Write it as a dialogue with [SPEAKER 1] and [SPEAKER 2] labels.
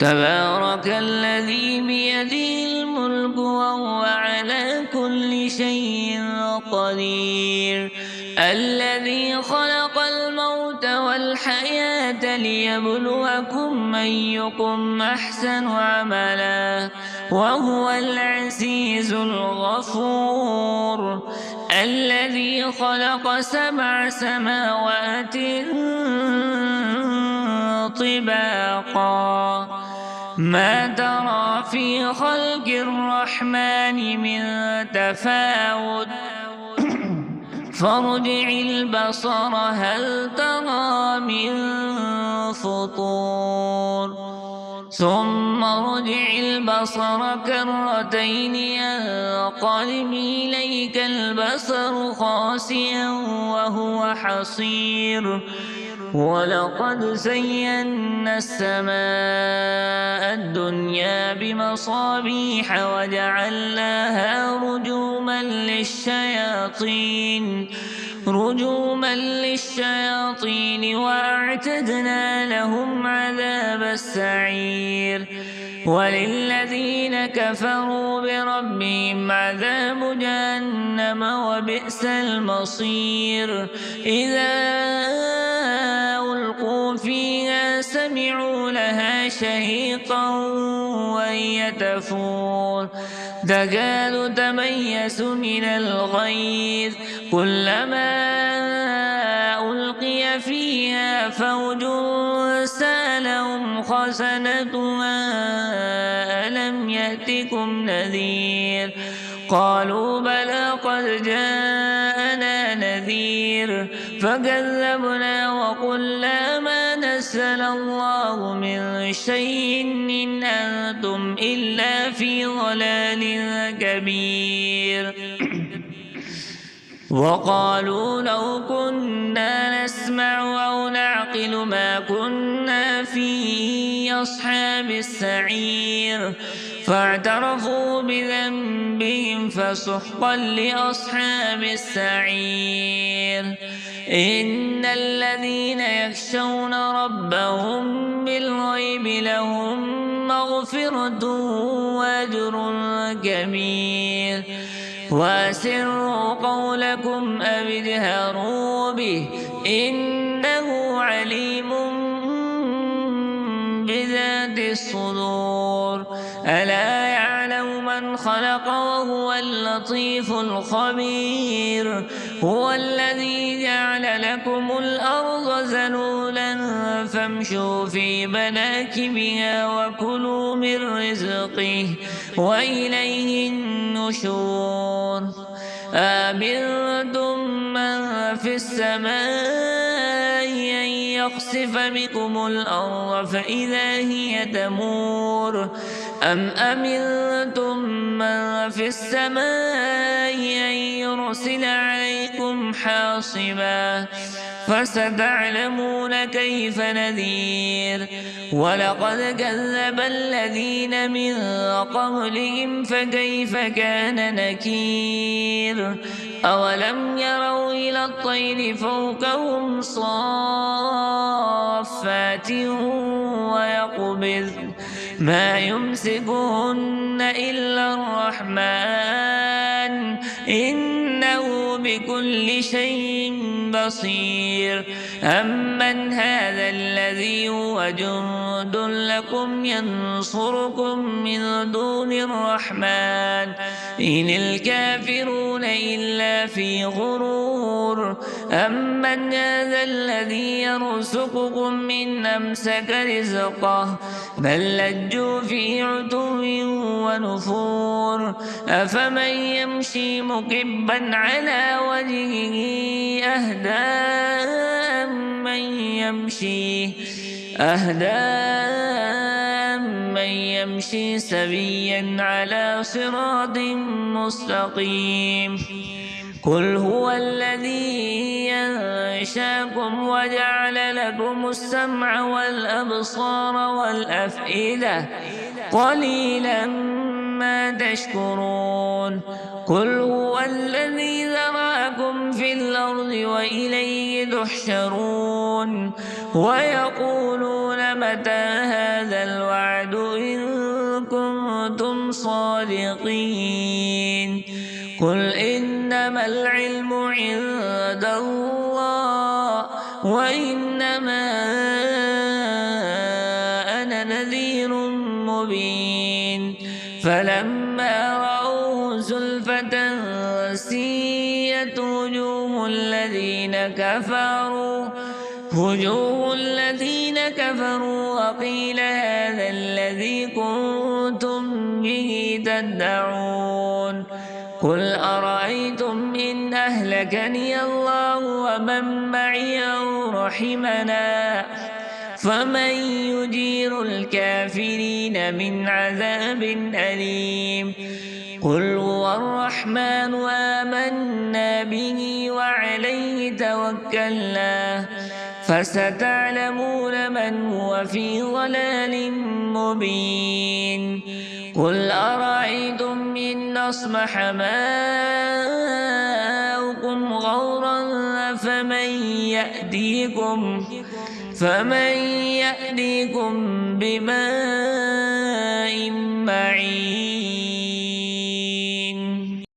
[SPEAKER 1] تبارك الذي بيده الملك وهو على كل شيء قدير. الذي خلق الموت والحياة ليبلوكم أيكم أحسن عملا وهو العزيز الغفور. الذي خلق 7 سماوات طباقا ما ترى في خلق الرحمن من تفاوت فارجع البصر هل ترى من فطور ثم ارجع البصر كرتين ينقلب إليك البصر خاسئا وهو حصير. ولقد زينا السماء الدنيا بمصابيح وجعلناها رجوما للشياطين وأعتدنا لهم عذاب السعير. وللذين كفروا بربهم عذاب جهنم وبئس المصير. إذا ألقوا فيها سمعوا لها شهيقا وهي تفور تكاد تميز من الغيظ كلما ألقي فيها فوج سألهم خزنتها ألم يأتكم نذير قالوا بلى قد جاءنا نذير فكذبنا وقلنا ما نزل الله من شيء إن أنتم إلا في ضلال كبير. وقالوا لو كنا نسمع أو نعقل ما كنا في أصحاب السعير فاعترفوا بذنبهم فسحقا لأصحاب السعير. إن الذين يخشون ربهم بالغيب لهم مغفرة وأجر كبير. وأسروا قولكم أو اجهروا به إنه عليم بذات الصدور. ألا يعلم من خلق وهو اللطيف الخبير. هو الذي جعل لكم الأرض ذلولا فامشوا في مناكبها وكلوا من رزقه وإليه النشور. أأمنتم من في السماء أن يخسف بكم الأرض فإذا هي تمور أم أمنتم من في السماء أن يرسل عليكم حاصبا فستعلمون كيف نذير. ولقد كذب الذين من قبلهم فكيف كان نكير. أولم يروا إلى الطير فوقهم صافات ويقبضن ما يمسكهن إلا الرحمن إنه بكل شيء بصير. أمن هذا الذي هو جند لكم ينصركم من دون الرحمن إن الكافرون إلا في غرور. أمن هذا الذي يرزقكم من أمسك رزقه بل لجوا في عتو ونفور. أفمن يمشي مكبا على وجهه أهدى من يمشي سويا على صراط مستقيم. قل هو الذي ينشاكم وجعل لكم السمع والأبصار والأفئدة قليلا ما تشكرون. قل هو الذي ذرأكم في الأرض وإليه تحشرون. ويقولون متى هذا الوعد إن كنتم صادقين قل إنما العلم عند الله وإنما أنا نذير مبين فلما رأوه زلفة سيئت وجوه الذين كفروا وقيل هذا الذي كنتم به تدعون قل أرأيتم إن أهلكني الله ومن معي أو رحمنا فمن يجير الكافرين من عذاب أليم قل هو الرحمن آمنا به وعليه توكلنا فستعلمون من هو في ضلال مبين قل أرأيتم إن أصبح ماؤكم غورا فمن يأتيكم بماء